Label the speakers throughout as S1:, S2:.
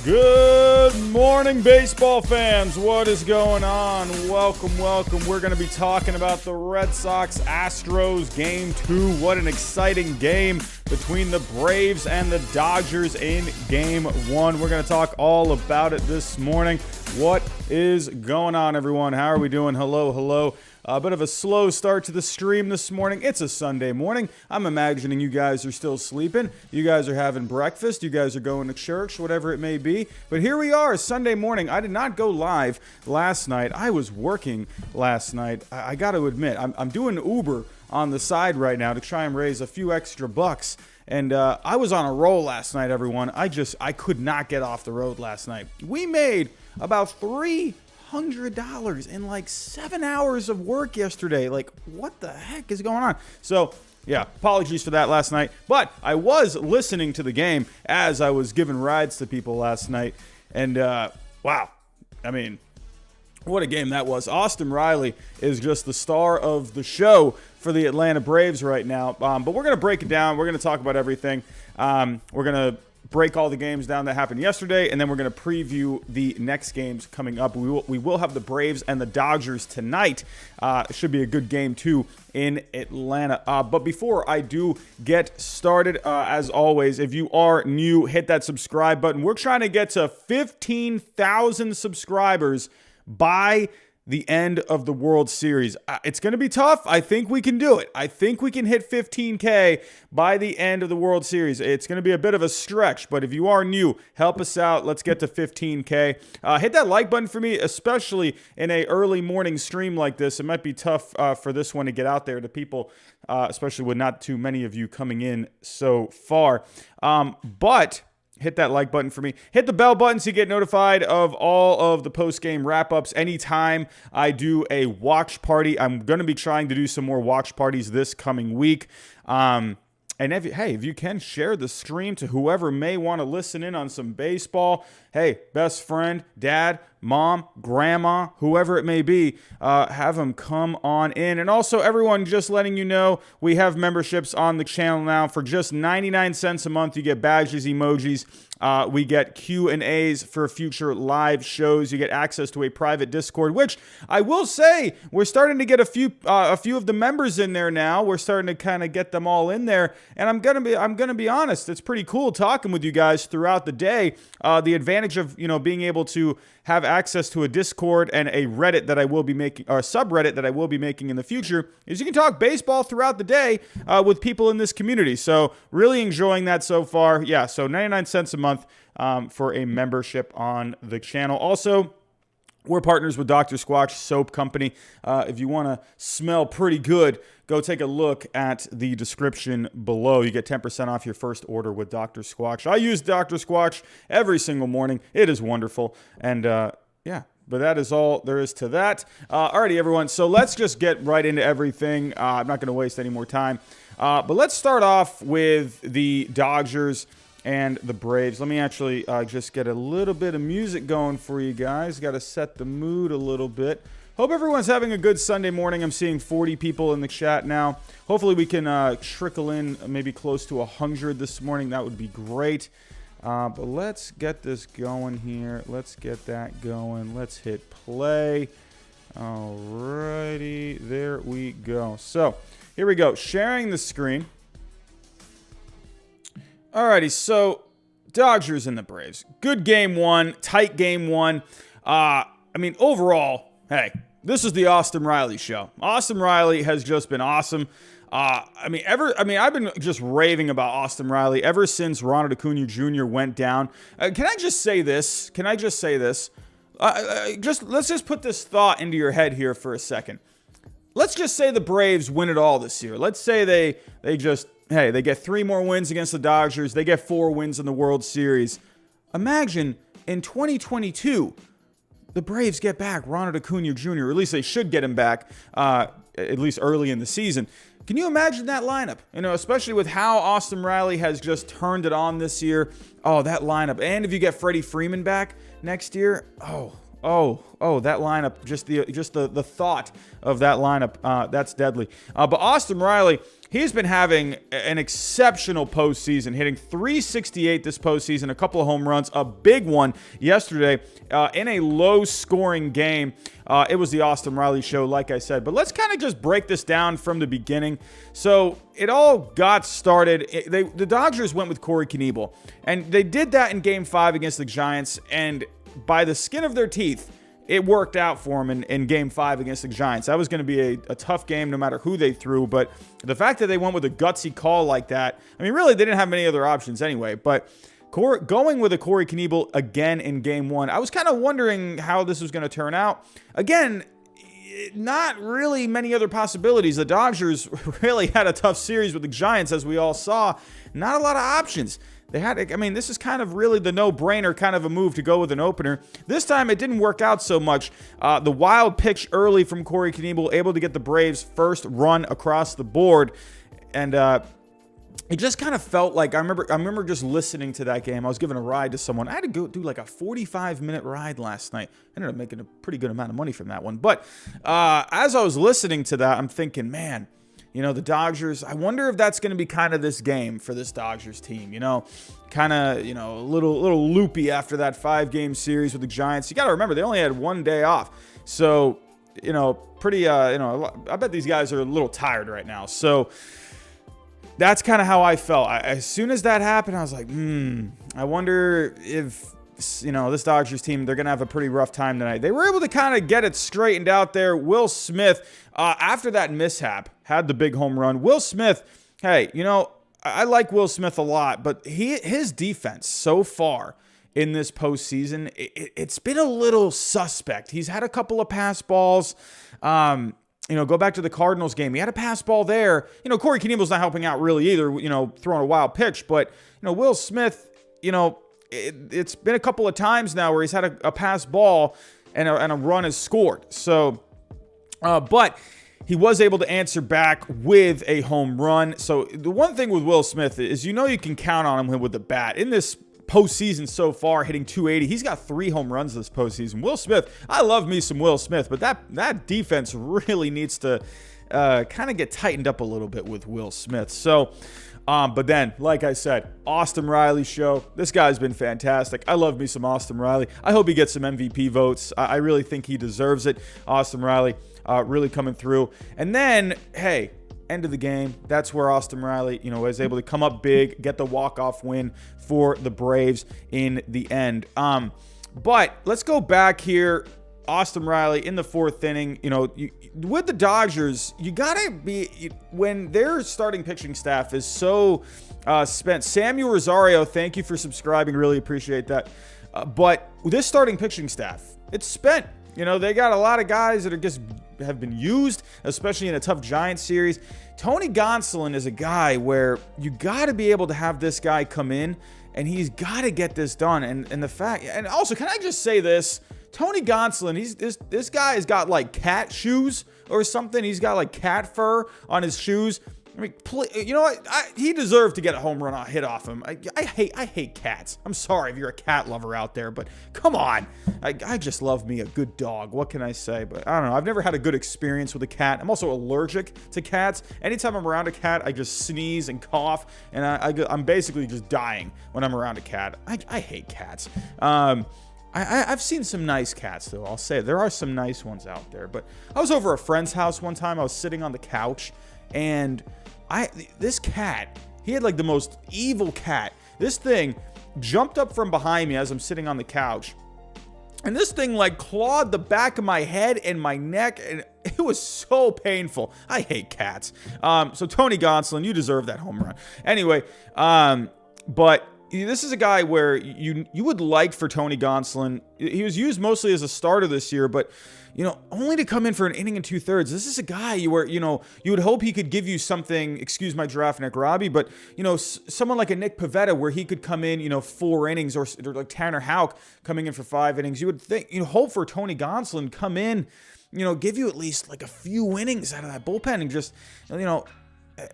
S1: Good morning, baseball fans. What is going on? Welcome. We're going to be talking about the Red Sox Astros Game 2. What an exciting game between the Braves and the Dodgers in Game 1. We're going to talk all about it this morning. What is going on, everyone? How are we doing? Hello. A bit of a slow start to the stream this morning. It's a Sunday morning. I'm imagining you guys are still sleeping. You guys are having breakfast. You guys are going to church, whatever it may be. But here we are, Sunday morning. I did not go live last night. I was working last night. I got to admit, I'm doing Uber on the side right now to try and raise a few extra bucks. And I was on a roll last night, everyone. I could not get off the road last night. We made about $300 in like 7 hours of work yesterday. Like, what the heck is going on? So, yeah, apologies for that last night. But I was listening to the game as I was giving rides to people last night. And, wow. I mean, what a game that was. Austin Riley is just the star of the show for the Atlanta Braves right now. But we're going to break it down. We're going to talk about everything. We're going to break all the games down that happened yesterday, and then we're going to preview the next games coming up. We will have the Braves and the Dodgers tonight. It should be a good game, too, in Atlanta. But before I do get started, as always, if you are new, hit that subscribe button. We're trying to get to 15,000 subscribers by the end of the World Series. It's going to be tough. I think we can do it. I think we can hit 15K by the end of the World Series. It's going to be a bit of a stretch, but if you are new, help us out. Let's get to 15K. Hit that like button for me, especially in a early morning stream like this. It might be tough for this one to get out there to people, especially with not too many of you coming in so far. But hit that like button for me. Hit the bell button so you get notified of all of the post-game wrap-ups. Anytime I do a watch party, I'm going to be trying to do some more watch parties this coming week. And if you can, share the stream to whoever may want to listen in on some baseball. Hey, best friend, dad, mom, grandma, whoever it may be, have them come on in. And also, everyone, just letting you know, we have memberships on the channel now. For just 99 cents a month, you get badges, emojis. We get Q&As for future live shows. You get access to a private Discord, which I will say we're starting to get a few of the members in there now. We're starting to kind of get them all in there, and I'm gonna be honest. It's pretty cool talking with you guys throughout the day. The advantage of being able to have access to a Discord and a Reddit that I will be making, or a subreddit that I will be making in the future, is you can talk baseball throughout the day with people in this community. So really enjoying that so far. Yeah, so 99 cents a month for a membership on the channel. Also, we're partners with Dr. Squatch Soap Company. If you want to smell pretty good, go take a look at the description below. You get 10% off your first order with Dr. Squatch. I use Dr. Squatch every single morning. It is wonderful. And yeah, but that is all there is to that. Alrighty, everyone. So let's just get right into everything. I'm not going to waste any more time. But let's start off with the Dodgers and the Braves. Let me actually just get a little bit of music going for you guys. Got to set the mood a little bit. Hope everyone's having a good Sunday morning. I'm seeing 40 people in the chat now. Hopefully we can trickle in maybe close to 100 this morning. That would be great. But let's get this going here. Let's get that going. Let's hit play. Alrighty, there we go. So here we go. Sharing the screen. Alrighty, so Dodgers and the Braves. Good game one, tight game one. I mean, overall, hey, this is the Austin Riley show. Austin Riley has just been awesome. I've been just raving about Austin Riley ever since Ronald Acuna Jr. went down. Can I just say this? Let's just put this thought into your head here for a second. Let's just say the Braves win it all this year. Let's say they get 3 more wins against the Dodgers. They get 4 wins in the World Series. Imagine in 2022, the Braves get back Ronald Acuna Jr., or at least they should get him back, at least early in the season. Can you imagine that lineup? Especially with how Austin Riley has just turned it on this year. Oh, that lineup. And if you get Freddie Freeman back next year, that lineup, just the thought of that lineup, that's deadly. But Austin Riley, He's been having an exceptional postseason, hitting .368 this postseason, a couple of home runs, a big one yesterday in a low-scoring game. It was the Austin Riley show, like I said. But let's kind of just break this down from the beginning. So it all got started. The Dodgers went with Corey Knebel, and they did that in Game 5 against the Giants, and by the skin of their teeth, it worked out for him in Game 5 against the Giants. That was going to be a tough game no matter who they threw, but the fact that they went with a gutsy call like that, I mean, really, they didn't have many other options anyway, but going with a Corey Knebel again in Game 1, I was kind of wondering how this was going to turn out. Again, not really many other possibilities. The Dodgers really had a tough series with the Giants, as we all saw. Not a lot of options. This is kind of really the no-brainer kind of a move to go with an opener. This time, it didn't work out so much. The wild pitch early from Corey Knebel, able to get the Braves' first run across the board. And it just kind of felt like, I remember just listening to that game. I was giving a ride to someone. I had to go do like a 45-minute ride last night. I ended up making a pretty good amount of money from that one. But as I was listening to that, I'm thinking, man, the Dodgers, I wonder if that's going to be kind of this game for this Dodgers team, kind of, a little loopy after that 5-game series with the Giants. You got to remember, they only had one day off. So, pretty, I bet these guys are a little tired right now. So that's kind of how I felt. As soon as that happened, I was like, I wonder if, this Dodgers team, they're going to have a pretty rough time tonight. They were able to kind of get it straightened out there. Will Smith, after that mishap, had the big home run. Will Smith, hey, I like Will Smith a lot, but his defense so far in this postseason, it's been a little suspect. He's had a couple of pass balls. Go back to the Cardinals game. He had a pass ball there. Corey Knebel's not helping out really either, throwing a wild pitch. But, Will Smith, it's been a couple of times now where he's had a pass ball and a run is scored. So, but he was able to answer back with a home run. So the one thing with Will Smith is, you can count on him with the bat. In this postseason so far, hitting .280, he's got 3 home runs this postseason. Will Smith, I love me some Will Smith, but that defense really needs to kind of get tightened up a little bit with Will Smith. So, but then, like I said, Austin Riley show. This guy's been fantastic. I love me some Austin Riley. I hope he gets some MVP votes. I really think he deserves it. Austin Riley really coming through. And then, hey, end of the game, that's where Austin Riley, was able to come up big, get the walk-off win for the Braves in the end. But let's go back here. Austin Riley in the 4th inning, with the Dodgers, you gotta be, when their starting pitching staff is so spent. Samuel Rosario, thank you for subscribing, really appreciate that. But this starting pitching staff, it's spent. They got a lot of guys that are just have been used, especially in a tough Giants series. Tony Gonzales is a guy where you got to be able to have this guy come in, and he's got to get this done. And the fact, and also, can I just say this? Tony Gonzales, this guy has got like cat shoes or something. He's got like cat fur on his shoes. I mean, you know what? He deserved to get a home run hit off him. I hate cats. I'm sorry if you're a cat lover out there, but come on. I just love me a good dog. What can I say? But I don't know. I've never had a good experience with a cat. I'm also allergic to cats. Anytime I'm around a cat, I just sneeze and cough, and I'm basically just dying when I'm around a cat. I hate cats. I've seen some nice cats, though. I'll say there are some nice ones out there. But I was over a friend's house one time. I was sitting on the couch, and this cat, he had like the most evil cat. This thing jumped up from behind me as I'm sitting on the couch, and this thing like clawed the back of my head and my neck, and it was so painful. I hate cats. So Tony Gonzales, you deserve that home run. Anyway, but this is a guy where you would like for Tony Gonzales. He was used mostly as a starter this year, but only to come in for an inning and 2/3. This is a guy where you would hope he could give you something. Excuse my giraffe neck, Robbie, but someone like a Nick Pivetta where he could come in 4 innings, or like Tanner Houck coming in for 5 innings. You would think hope for Tony Gonzales come in, give you at least like a few innings out of that bullpen, and just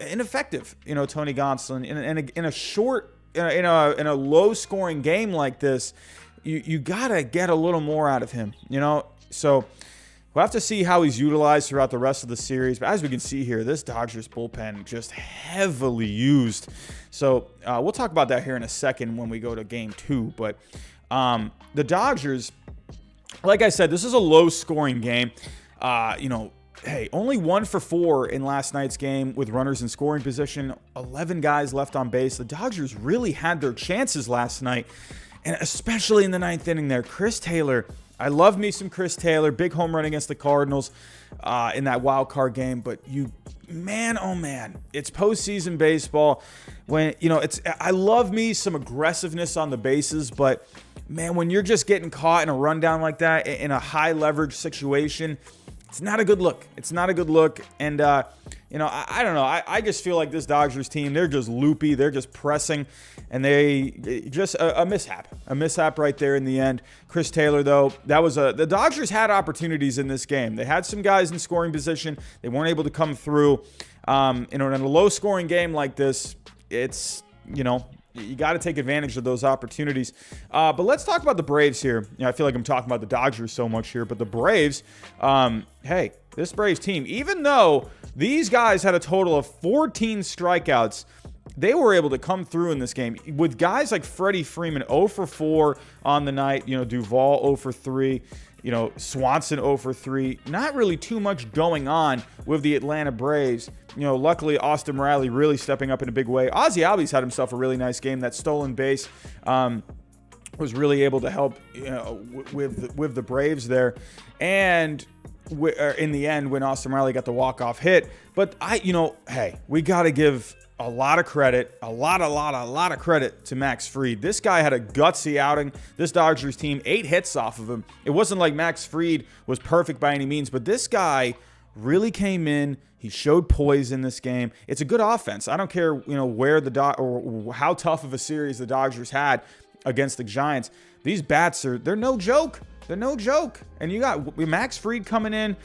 S1: ineffective. Tony Gonzales in a short. In a low-scoring game like this, you gotta get a little more out of him, So We'll have to see how he's utilized throughout the rest of the series. But as we can see here, this Dodgers bullpen just heavily used. So we'll talk about that here in a second when we go to game 2. But the Dodgers, like I said, this is a low-scoring game. Hey, only 1 for 4 in last night's game with runners in scoring position. 11 guys left on base. The Dodgers really had their chances last night, and especially in the 9th inning there. Chris Taylor, I love me some Chris Taylor. Big home run against the Cardinals in that wild card game. But man, oh man, it's postseason baseball. I love me some aggressiveness on the bases, but man, when you're just getting caught in a rundown like that in a high leverage situation, it's not a good look. It's not a good look. And, I don't know. I just feel like this Dodgers team, they're just loopy. They're just pressing. And they just a mishap. A mishap right there in the end. Chris Taylor, though, the Dodgers had opportunities in this game. They had some guys in scoring position. They weren't able to come through. In a low-scoring game like this, it's, you got to take advantage of those opportunities. But let's talk about the Braves here. I feel like I'm talking about the Dodgers so much here, but the Braves, hey, this Braves team, even though these guys had a total of 14 strikeouts, they were able to come through in this game with guys like Freddie Freeman 0 for 4 on the night, Duvall 0 for 3. Swanson 0 for 3. Not really too much going on with the Atlanta Braves. Luckily, Austin Riley really stepping up in a big way. Ozzie Albies had himself a really nice game. That stolen base was really able to help with the Braves there. And in the end, when Austin Riley got the walk-off hit. But hey, we got to give a lot of credit, a lot of credit to Max Fried. This guy had a gutsy outing. This Dodgers team, 8 hits off of him. It wasn't like Max Fried was perfect by any means, but this guy really came in. He showed poise in this game. It's a good offense. I don't care, where or how tough of a series the Dodgers had against the Giants. These bats they're no joke. They're no joke. And you got Max Fried coming in.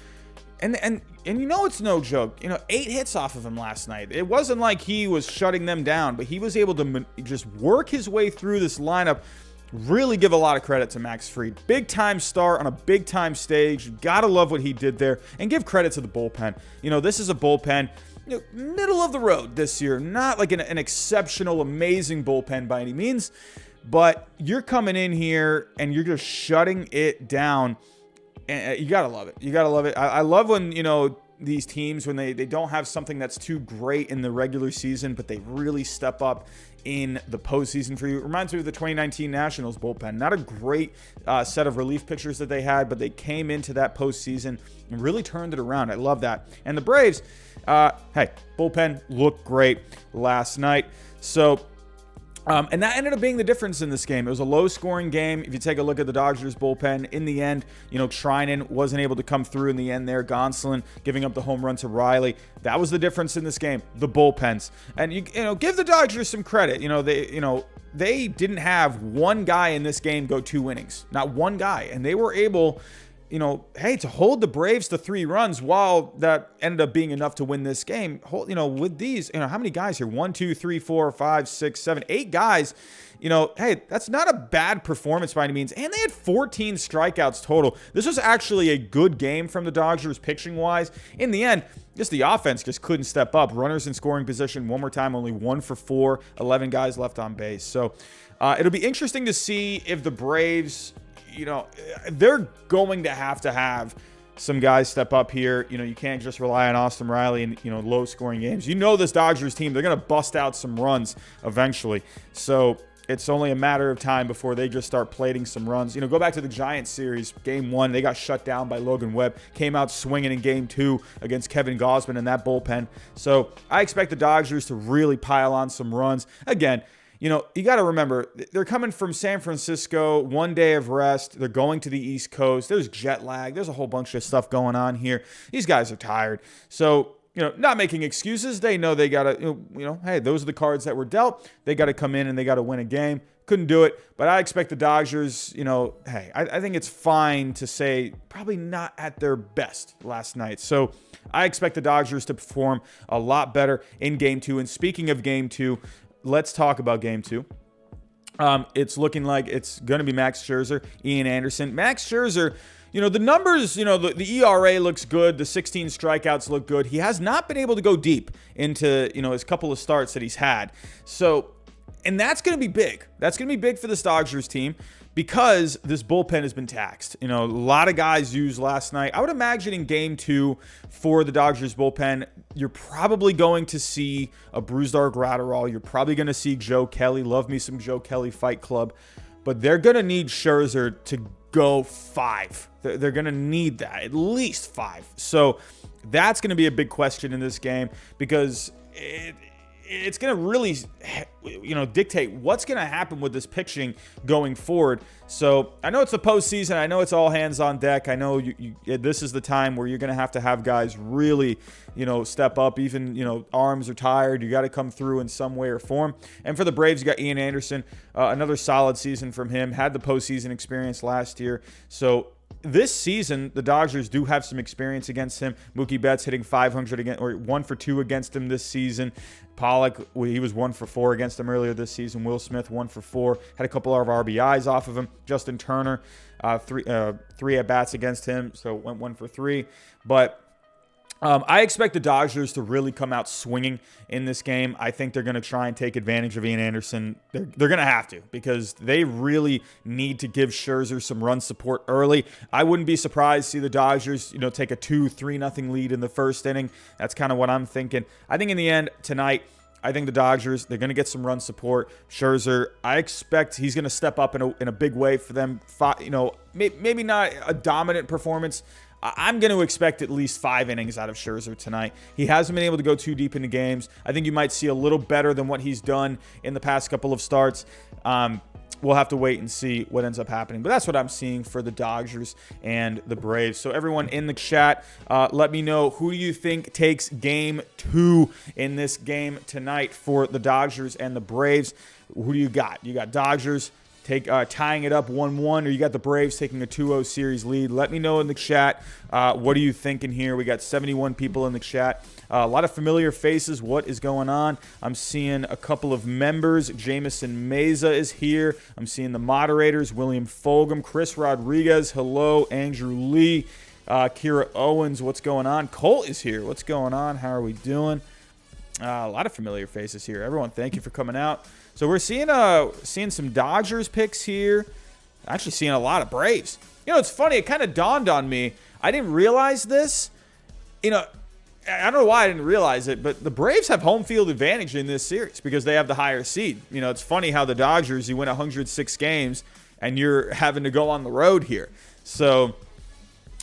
S1: And it's no joke. 8 hits off of him last night. It wasn't like he was shutting them down, but he was able to just work his way through this lineup. Really give a lot of credit to Max Fried. Big-time start on a big-time stage. You got to love what he did there. And give credit to the bullpen. This is a bullpen, middle of the road this year. Not like an exceptional, amazing bullpen by any means. But you're coming in here and you're just shutting it down. And you got to love it. You got to love it. I love when, these teams, when they don't have something that's too great in the regular season, but they really step up in the postseason for you. It reminds me of the 2019 Nationals bullpen. Not a great set of relief pitchers that they had, but they came into that postseason and really turned it around. I love that. And the Braves, hey, bullpen looked great last night. So, and that ended up being the difference in this game. It was a low-scoring game. If you take a look at the Dodgers bullpen, in the end, Trinan wasn't able to come through in the end there. Gonzales giving up the home run to Riley. That was the difference in this game. The bullpens. And you give the Dodgers some credit. They didn't have one guy in this game go 2 innings. Not one guy. And they were able, to hold the Braves to 3 runs while that ended up being enough to win this game. With these, how many guys here? 1, 2, 3, 4, 5, 6, 7, 8 guys. Hey, that's not a bad performance by any means. And they had 14 strikeouts total. This was actually a good game from the Dodgers pitching-wise. In the end, just the offense just couldn't step up. Runners in scoring position one more time, only 1 for 4, 11 guys left on base. So it'll be interesting to see if the Braves, they're going to have some guys step up here. You can't just rely on Austin Riley in, low scoring games. This Dodgers team, they're going to bust out some runs eventually. So it's only a matter of time before they just start plating some runs. Go back to the Giants series. Game 1, they got shut down by Logan Webb. Came out swinging in Game 2 against Kevin Gausman in that bullpen. So I expect the Dodgers to really pile on some runs. Again, you got to remember, they're coming from San Francisco, 1 day of rest. They're going to the East Coast. There's jet lag. There's a whole bunch of stuff going on here. These guys are tired. So, not making excuses. They know they got to, hey, those are the cards that were dealt. They got to come in and they got to win a game. Couldn't do it. But I expect the Dodgers, hey, I think it's fine to say probably not at their best last night. So I expect the Dodgers to perform a lot better in Game 2. And speaking of Game 2, let's talk about Game 2. It's looking like it's going to be Max Scherzer, Ian Anderson. Max Scherzer, the numbers, the ERA looks good. The 16 strikeouts look good. He has not been able to go deep into, his couple of starts that he's had. So, and that's going to be big. That's going to be big for this Dodgers team because this bullpen has been taxed. A lot of guys used last night. I would imagine in game 2 for the Dodgers bullpen, you're probably going to see a Brusdar Graterol. You're probably going to see Joe Kelly. Love me some Joe Kelly Fight Club. But they're going to need Scherzer to go 5. They're going to need that, at least 5. So that's going to be a big question in this game because it's going to really, dictate what's going to happen with this pitching going forward. So I know it's the postseason. I know it's all hands on deck. I know this is the time where you're going to have guys really, step up. Even, arms are tired. You got to come through in some way or form. And for the Braves, you got Ian Anderson, another solid season from him. Had the postseason experience last year. So this season, the Dodgers do have some experience against him. Mookie Betts hitting 500 again, or 1 for 2 against him this season. Pollock, he was 1 for 4 against him earlier this season. Will Smith, 1 for 4. Had a couple of RBIs off of him. Justin Turner, 3 at-bats against him, so went 1 for 3. But I expect the Dodgers to really come out swinging in this game. I think they're going to try and take advantage of Ian Anderson. They're going to have to because they really need to give Scherzer some run support early. I wouldn't be surprised to see the Dodgers, take a 2-3-0 lead in the first inning. That's kind of what I'm thinking. I think in the end tonight, I think the Dodgers, they're going to get some run support. Scherzer, I expect he's going to step up in a big way for them. Maybe not a dominant performance. I'm going to expect at least 5 innings out of Scherzer tonight. He hasn't been able to go too deep into games. I think you might see a little better than what he's done in the past couple of starts. We'll have to wait and see what ends up happening. But that's what I'm seeing for the Dodgers and the Braves. So everyone in the chat, let me know who do you think takes game 2 in this game tonight for the Dodgers and the Braves. Who do you got? You got Dodgers tying it up 1-1, or you got the Braves taking a 2-0 series lead. Let me know in the chat. What are you thinking here? We got 71 people in the chat. A lot of familiar faces. What is going on? I'm seeing a couple of members. Jameson Meza is here. I'm seeing the moderators. William Fulgham, Chris Rodriguez. Hello, Andrew Lee. Kira Owens. What's going on? Colt is here. What's going on? How are we doing? A lot of familiar faces here. Everyone, thank you for coming out. So we're seeing some Dodgers picks here. Actually seeing a lot of Braves. It's funny. It kind of dawned on me. I didn't realize this. I don't know why I didn't realize it, but the Braves have home field advantage in this series because they have the higher seed. It's funny how the Dodgers, you win 106 games, and you're having to go on the road here. So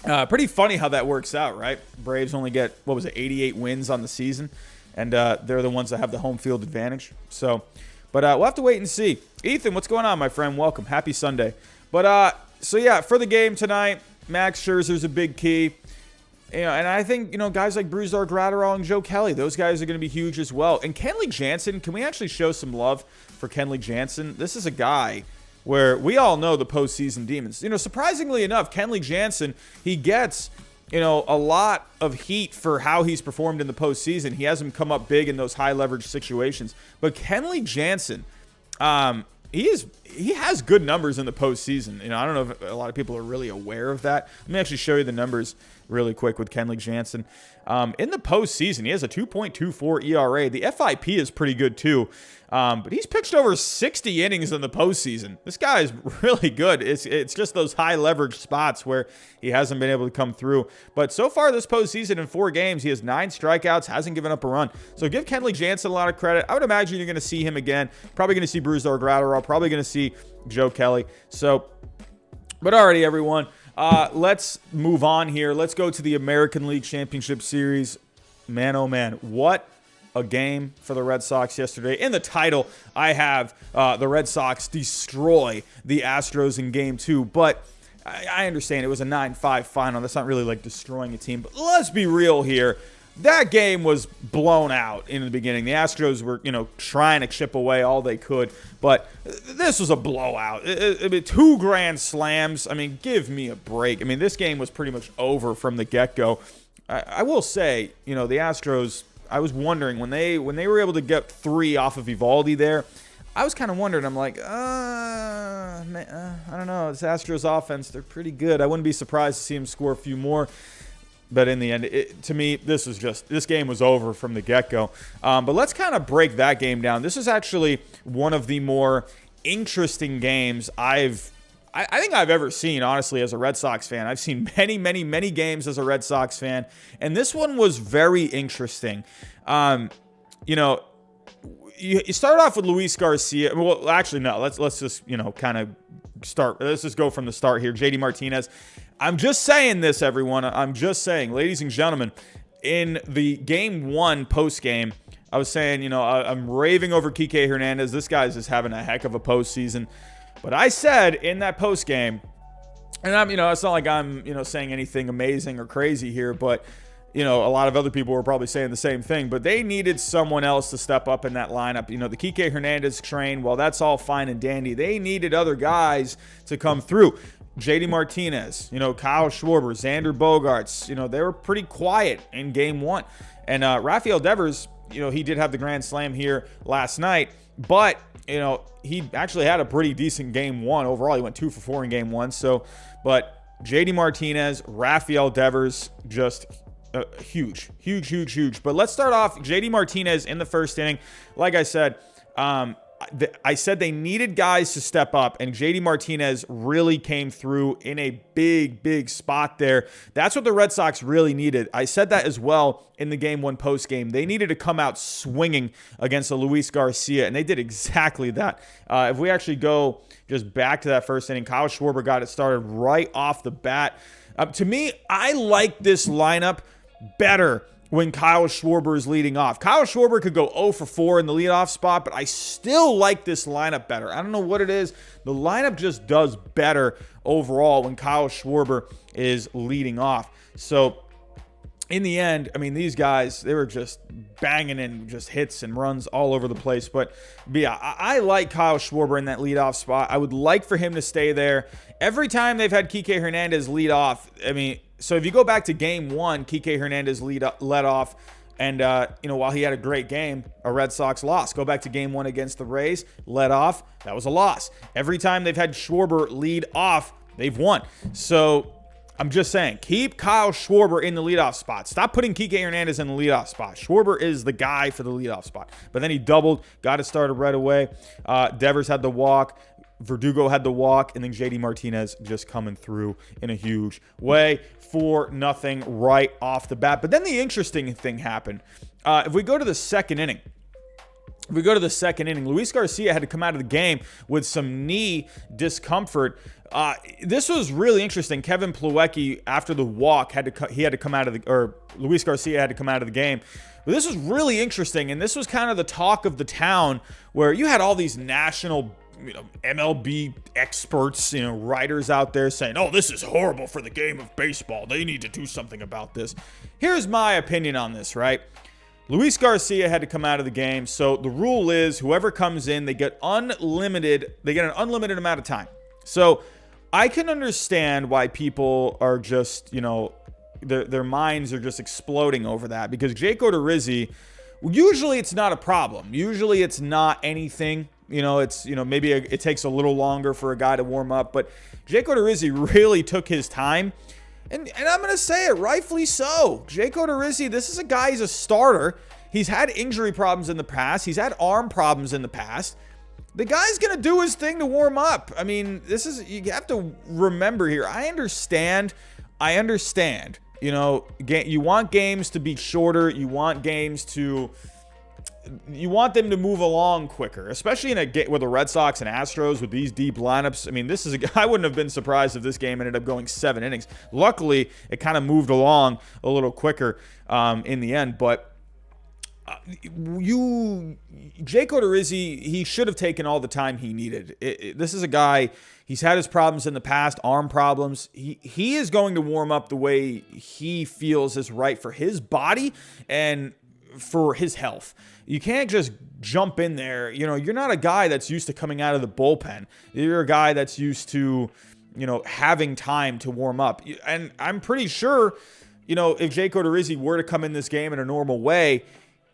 S1: pretty funny how that works out, right? Braves only get, 88 wins on the season, and they're the ones that have the home field advantage. So... But we'll have to wait and see. Ethan, what's going on, my friend? Welcome. Happy Sunday. But, so yeah, for the game tonight, Max Scherzer's a big key. And I think, guys like Brusdar Graterol and Joe Kelly, those guys are going to be huge as well. And Kenley Jansen, can we actually show some love for Kenley Jansen? This is a guy where we all know the postseason demons. Surprisingly enough, Kenley Jansen, he gets... a lot of heat for how he's performed in the postseason. He hasn't come up big in those high leverage situations. But Kenley Jansen, he has good numbers in the postseason. I don't know if a lot of people are really aware of that. Let me actually show you the numbers really quick with Kenley Jansen. In the postseason, he has a 2.24 ERA. The FIP is pretty good too. But he's pitched over 60 innings in the postseason. This guy is really good. It's just those high leverage spots where he hasn't been able to come through. But so far this postseason in 4 games, he has 9 strikeouts, hasn't given up a run. So give Kenley Jansen a lot of credit. I would imagine you're going to see him again. Probably going to see Brusdar Graterol. Probably going to see Joe Kelly. So, but alrighty, everyone. Let's move on here. Let's go to the American League Championship Series. Man, oh man, what a game for the Red Sox yesterday. In the title, I have the Red Sox destroy the Astros in Game 2, but I understand it was a 9-5 final. That's not really like destroying a team, but let's be real here. That game was blown out in the beginning. The Astros were, trying to chip away all they could, but this was a blowout. 2 grand slams. I mean, give me a break. I mean, this game was pretty much over from the get-go. I will say, the Astros, I was wondering when they were able to get 3 off of Eovaldi there, I was kind of wondering. I'm like, I don't know. This Astros offense, they're pretty good. I wouldn't be surprised to see him score a few more. But in the end, to me, this game was over from the get-go. But let's kind of break that game down. This is actually one of the more interesting games I think I've ever seen, honestly, as a Red Sox fan. I've seen many, many, many games as a Red Sox fan, and this one was very interesting. You start off with Luis Garcia. Well, actually, no. Let's just kind of start. Let's just go from the start here. JD Martinez. I'm just saying this, everyone. I'm just saying, ladies and gentlemen, in the game one post game, I was saying, I'm raving over Kike Hernandez. This guy's just having a heck of a postseason. But I said in that post game, and it's not like I'm, saying anything amazing or crazy here, but a lot of other people were probably saying the same thing, but they needed someone else to step up in that lineup. The Kike Hernandez train, well, that's all fine and dandy. They needed other guys to come through. JD Martinez, Kyle Schwarber, Xander Bogaerts, they were pretty quiet in game one. And Rafael Devers, he did have the grand slam here last night, but, he actually had a pretty decent game one overall. He went 2 for 4 in game one. But JD Martinez, Rafael Devers, just huge. But let's start off JD Martinez in the first inning. Like I said, I said they needed guys to step up, and JD Martinez really came through in a big spot there. That's what the Red Sox really needed. I said that as well in the game one post game. They needed to come out swinging against a Luis Garcia, and they did exactly that. If we actually go just back to that first inning, Kyle Schwarber got it started right off the bat. To me, I like this lineup better when Kyle Schwarber is leading off. Kyle Schwarber could go 0 for 4 in the leadoff spot, but I still like this lineup better. I don't know what it is. The lineup just does better overall when Kyle Schwarber is leading off. So in the end, these guys, they were just banging in just hits and runs all over the place. But yeah, I like Kyle Schwarber in that leadoff spot. I would like for him to stay there. Every time they've had Kike Hernandez lead off, so if you go back to game one, Kike Hernandez led off, and while he had a great game, a Red Sox loss. Go back to game one against the Rays, led off, that was a loss. Every time they've had Schwarber lead off, they've won. So I'm just saying, keep Kyle Schwarber in the leadoff spot. Stop putting Kike Hernandez in the leadoff spot. Schwarber is the guy for the leadoff spot. But then he doubled, got it started right away. Devers had the walk. Verdugo had the walk, and then JD Martinez just coming through in a huge way. 4-0 right off the bat. But then the interesting thing happened. If we go to the second inning, Luis Garcia had to come out of the game with some knee discomfort. This was really interesting. Kevin Plawecki, after the walk, Luis Garcia had to come out of the game. But this was really interesting, and this was kind of the talk of the town, where you had all these national MLB experts, writers out there saying, oh, this is horrible for the game of baseball. They need to do something about this. Here's my opinion on this, right? Luis Garcia had to come out of the game. So the rule is whoever comes in, they get an unlimited amount of time. So I can understand why people are just, their minds are just exploding over that, because Jake Odorizzi, usually it's not a problem. Usually it's not anything. Maybe it takes a little longer for a guy to warm up, but Jake Odorizzi really took his time, and I'm going to say it, rightfully so. Jake Odorizzi, this is a guy, he's a starter. He's had injury problems in the past. He's had arm problems in the past. The guy's going to do his thing to warm up. You have to remember here. I understand. You want games to be shorter. You want them to move along quicker, especially in a game with the Red Sox and Astros with these deep lineups. I wouldn't have been surprised if this game ended up going 7 innings. Luckily, it kind of moved along a little quicker in the end. But Jake Odorizzi, he should have taken all the time he needed. This is a guy, he's had his problems in the past, arm problems. He is going to warm up the way he feels is right for his body and for his health. You can't just jump in there. You're not a guy that's used to coming out of the bullpen. You're a guy that's used to, having time to warm up. And I'm pretty sure, if Jake Odorizzi were to come in this game in a normal way,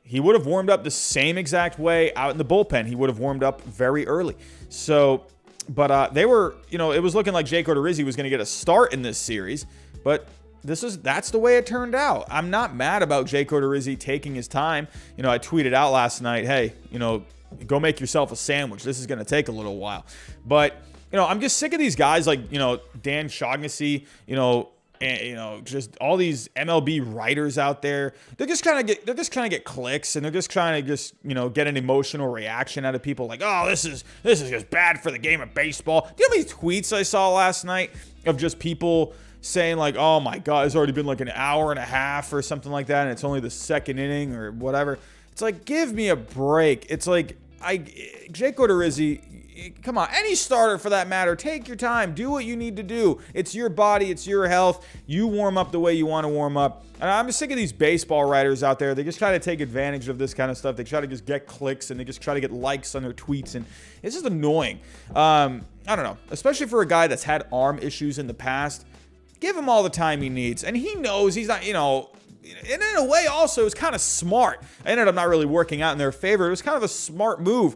S1: he would have warmed up the same exact way out in the bullpen. He would have warmed up very early. So But they were, it was looking like Jake Odorizzi was going to get a start in this series, but that's the way it turned out. I'm not mad about Jake Odorizzi taking his time. I tweeted out last night, hey, go make yourself a sandwich. This is going to take a little while. But, I'm just sick of these guys like, Dan Shaughnessy, and just all these MLB writers out there. They're just trying to get clicks, and they're just trying to get an emotional reaction out of people. Like, oh, this is just bad for the game of baseball. Do you know how many tweets I saw last night of just people saying like, oh my God, it's already been like an hour and a half or something like that, and it's only the second inning or whatever. It's like, give me a break. It's like, Jake Odorizzi, come on, any starter for that matter, take your time, do what you need to do. It's your body, it's your health. You warm up the way you want to warm up. And I'm just sick of these baseball writers out there. They just try to take advantage of this kind of stuff. They try to just get clicks, and they just try to get likes on their tweets, and it's just annoying. I don't know, especially for a guy that's had arm issues in the past. Give him all the time he needs, and he knows he's not, and in a way also it's kind of smart. I ended up not really working out in their favor. It was kind of a smart move.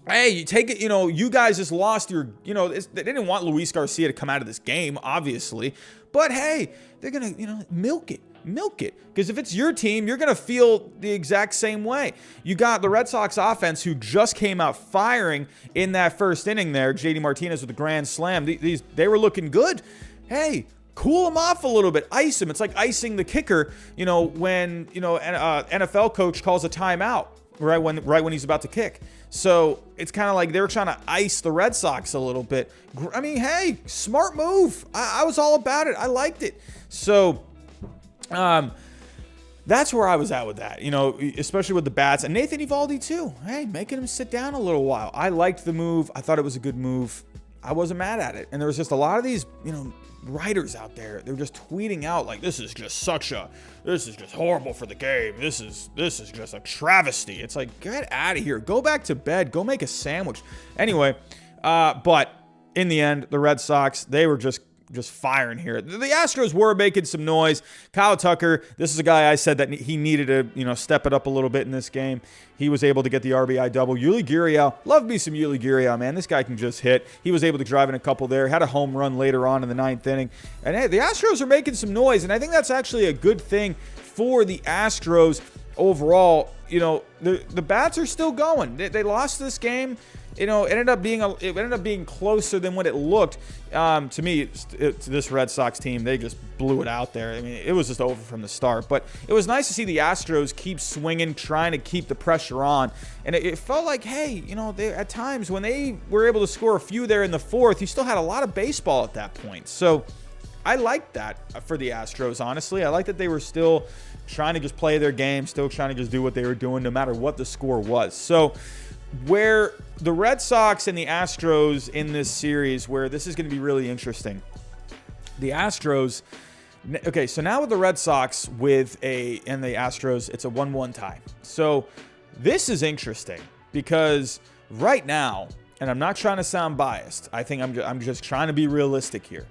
S1: Hey, you take it, you guys just lost your, they didn't want Luis Garcia to come out of this game, obviously. But hey, they're going to, milk it. Because if it's your team, you're going to feel the exact same way. You got the Red Sox offense who just came out firing in that first inning there. JD Martinez with a grand slam. They were looking good. Hey, cool them off a little bit. Ice them. It's like icing the kicker, when, an NFL coach calls a timeout right when he's about to kick. So it's kind of like they were trying to ice the Red Sox a little bit. I mean, hey, smart move. I was all about it. I liked it. So that's where I was at with that, especially with the bats. And Nathan Eovaldi too. Hey, making him sit down a little while. I liked the move. I thought it was a good move. I wasn't mad at it. And there was just a lot of these, writers out there. They're just tweeting out like, this is just horrible for the game. This is just a travesty. It's like, get out of here. Go back to bed. Go make a sandwich. Anyway, but in the end, the Red Sox, they were just firing here. The Astros were making some noise. Kyle Tucker, this is a guy I said that he needed to, step it up a little bit in this game. He was able to get the RBI double. Yuli Gurriel, love me some Yuli Gurriel, man. This guy can just hit. He was able to drive in a couple there. Had a home run later on in the ninth inning. And hey, the Astros are making some noise, and I think that's actually a good thing for the Astros overall. The bats are still going. They lost this game. It ended up being closer than what it looked. To me, to this Red Sox team, they just blew it out there. I mean, it was just over from the start. But it was nice to see the Astros keep swinging, trying to keep the pressure on. And it felt like, hey, at times when they were able to score a few there in the fourth, you still had a lot of baseball at that point. So I liked that for the Astros, honestly. I liked that they were still trying to just play their game, still trying to just do what they were doing, no matter what the score was. So where the Red Sox and the Astros in this series, where this is going to be really interesting. The Astros, okay, so now with the Red Sox and the Astros, it's a 1-1 tie. So this is interesting because right now, and I'm not trying to sound biased. I think I'm just trying to be realistic here.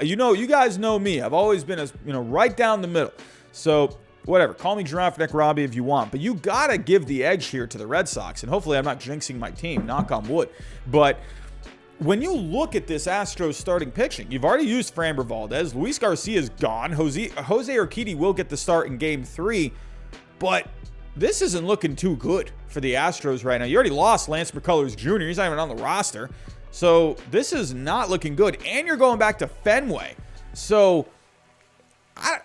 S1: You guys know me. I've always been right down the middle. So whatever, call me Giraffe Neck Robbie if you want, but you gotta give the edge here to the Red Sox, and hopefully I'm not jinxing my team, knock on wood. But when you look at this Astros starting pitching, you've already used Framber Valdez, Luis Garcia is gone, Jose Urquidy will get the start in Game 3, but this isn't looking too good for the Astros right now. You already lost Lance McCullers Jr., he's not even on the roster, so this is not looking good, and you're going back to Fenway, so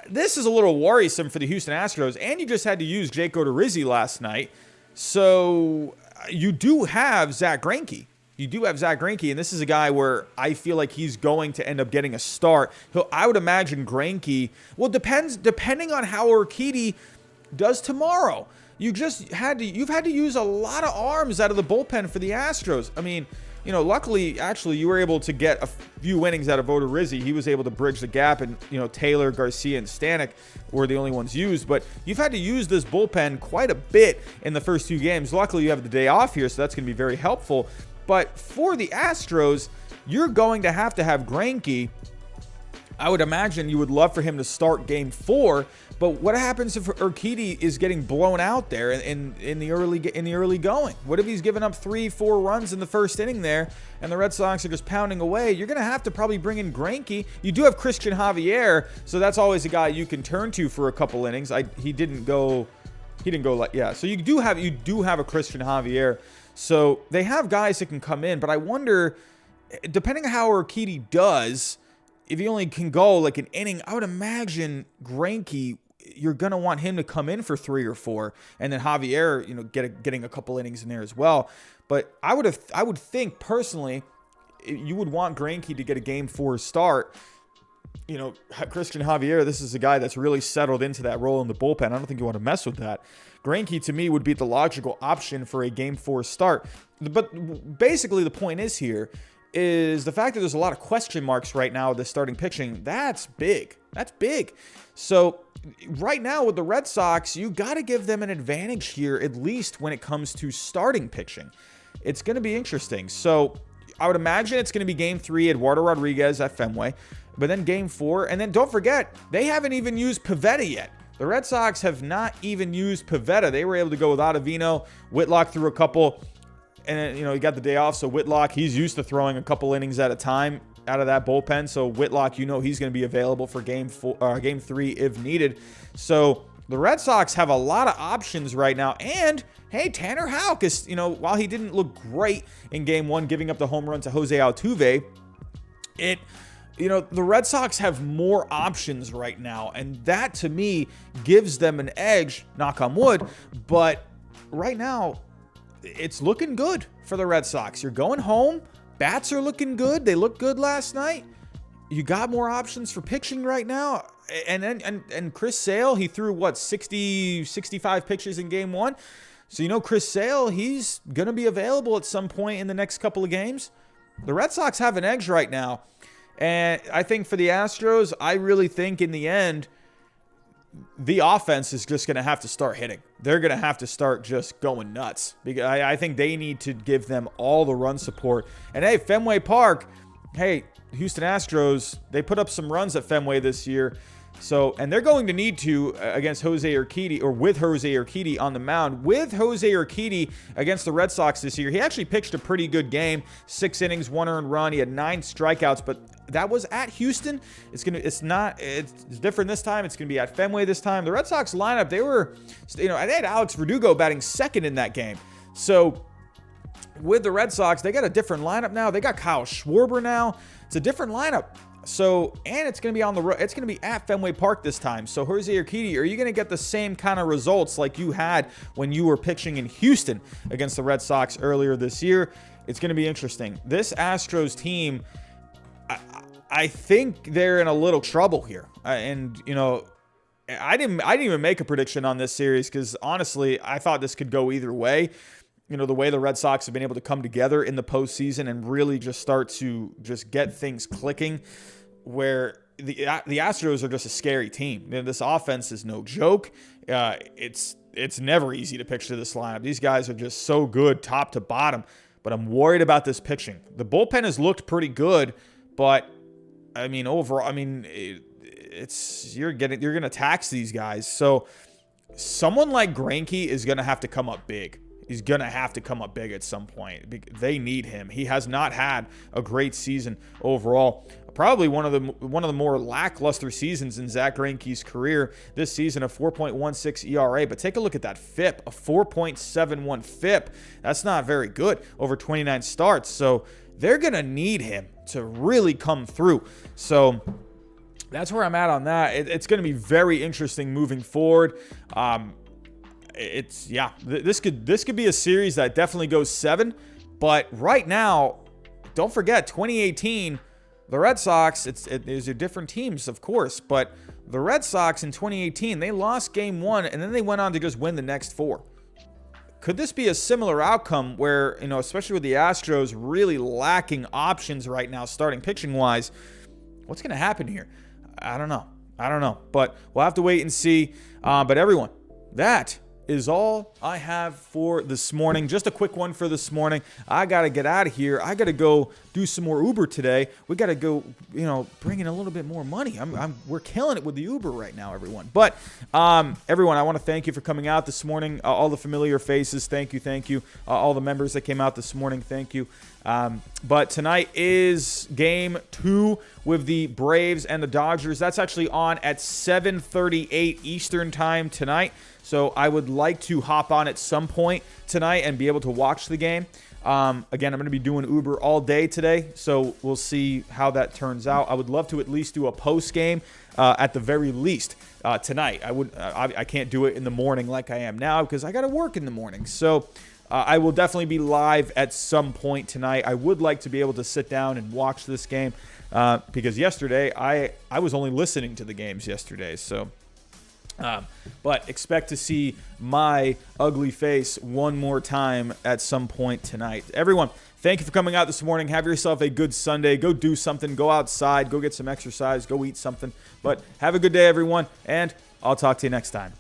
S1: this is a little worrisome for the Houston Astros, and you just had to use Jake Odorizzi last night. So you do have Zach Greinke. And this is a guy where I feel like he's going to end up getting a start. I would imagine Greinke, depending on how Urquidy does tomorrow. You've had to use a lot of arms out of the bullpen for the Astros. I mean, luckily, actually, you were able to get a few innings out of Odorizzi. He was able to bridge the gap, and, Taylor, Garcia, and Stanek were the only ones used. But you've had to use this bullpen quite a bit in the first 2 games. Luckily, you have the day off here, so that's going to be very helpful. But for the Astros, you're going to have Greinke I would imagine you would love for him to start game 4, but what happens if Urquidy is getting blown out there in the early going? What if he's given up 3-4 runs in the first inning there, and the Red Sox are just pounding away? You're going to have to probably bring in Greinke. You do have Christian Javier, so that's always a guy you can turn to for a couple innings. He didn't go like, yeah. So you do have a Christian Javier. So they have guys that can come in, but I wonder, depending on how Urquidy does, if he only can go like an inning, I would imagine Greinke, you're going to want him to come in for 3 or 4, and then Javier, getting a couple innings in there as well. But I would think personally, you would want Greinke to get a game 4 start. Christian Javier, this is a guy that's really settled into that role in the bullpen. I don't think you want to mess with that. Greinke, to me, would be the logical option for a game 4 start. But basically the point is the fact that there's a lot of question marks right now with the starting pitching. That's big. That's big. So right now with the Red Sox, you got to give them an advantage here, at least when it comes to starting pitching. It's going to be interesting. So I would imagine it's going to be game 3, Eduardo Rodriguez at Fenway, but then game 4. And then don't forget, they haven't even used Pivetta yet. The Red Sox have not even used Pivetta. They were able to go with Ottavino. Whitlock threw a couple. And, he got the day off, so Whitlock, he's used to throwing a couple innings at a time out of that bullpen. So Whitlock, he's going to be available for game 3 if needed. So the Red Sox have a lot of options right now. And, hey, Tanner Houck is, while he didn't look great in game 1, giving up the home run to Jose Altuve, the Red Sox have more options right now. And that, to me, gives them an edge, knock on wood. But right now, it's looking good for the Red Sox. You're going home. Bats are looking good. They looked good last night. You got more options for pitching right now. And Chris Sale, he threw, 65 pitches in game 1. So, Chris Sale, he's going to be available at some point in the next couple of games. The Red Sox have an edge right now. And I think for the Astros, I really think in the end, the offense is just going to have to start hitting. They're going to have to start just going nuts. Because I think they need to give them all the run support. And, hey, Fenway Park, hey, Houston Astros, they put up some runs at Fenway this year. So, and they're going to need to against Jose Urquidy, or with Jose Urquidy on the mound. With Jose Urquidy against the Red Sox this year, he actually pitched a pretty good game. 6 innings, 1 earned run. He had 9 strikeouts, but that was at Houston. It's different this time. It's going to be at Fenway this time. The Red Sox lineup, they had Alex Verdugo batting second in that game. So with the Red Sox, they got a different lineup now. They got Kyle Schwarber now. It's a different lineup. So, and it's going to be on the road. It's going to be at Fenway Park this time. So, Jose Urquidy, are you going to get the same kind of results like you had when you were pitching in Houston against the Red Sox earlier this year? It's going to be interesting. This Astros team, I think they're in a little trouble here. I didn't even make a prediction on this series because honestly, I thought this could go either way. The way the Red Sox have been able to come together in the postseason and really just start to just get things clicking, where the Astros are just a scary team. This offense is no joke. It's never easy to pitch to this lineup. These guys are just so good top to bottom, but I'm worried about this pitching. The bullpen has looked pretty good, but overall, you're going to tax these guys. So someone like Greinke is going to have to come up big. He's going to have to come up big at some point. They need him. He has not had a great season overall. Probably one of the more lackluster seasons in Zach Greinke's career this season, a 4.16 ERA. But take a look at that FIP, a 4.71 FIP. That's not very good over 29 starts. So they're going to need him to really come through. So that's where I'm at on that. It's going to be very interesting moving forward. This could be a series that definitely goes 7, but right now, don't forget 2018, the Red Sox. These are different teams, of course, but the Red Sox in 2018 they lost game 1 and then they went on to just win the next 4. Could this be a similar outcome where especially with the Astros really lacking options right now, starting pitching wise? What's going to happen here? I don't know, but we'll have to wait and see. But everyone, that is all I have for this morning. Just a quick one for this morning. I got to get out of here. I got to go do some more Uber today. We got to go, bring in a little bit more money. We're killing it with the Uber right now, everyone. But everyone, I want to thank you for coming out this morning. All the familiar faces, thank you. All the members that came out this morning, thank you. But tonight is game 2 with the Braves and the Dodgers. That's actually on at 7:38 Eastern time tonight. So I would like to hop on at some point tonight and be able to watch the game. Again, I'm going to be doing Uber all day today, so we'll see how that turns out. I would love to at least do a post game at the very least tonight. I can't do it in the morning like I am now because I got to work in the morning. So I will definitely be live at some point tonight. I would like to be able to sit down and watch this game because yesterday I was only listening to the games yesterday. So. But expect to see my ugly face one more time at some point tonight. Everyone, thank you for coming out this morning. Have yourself a good Sunday. Go do something. Go outside. Go get some exercise. Go eat something. But have a good day, everyone, and I'll talk to you next time.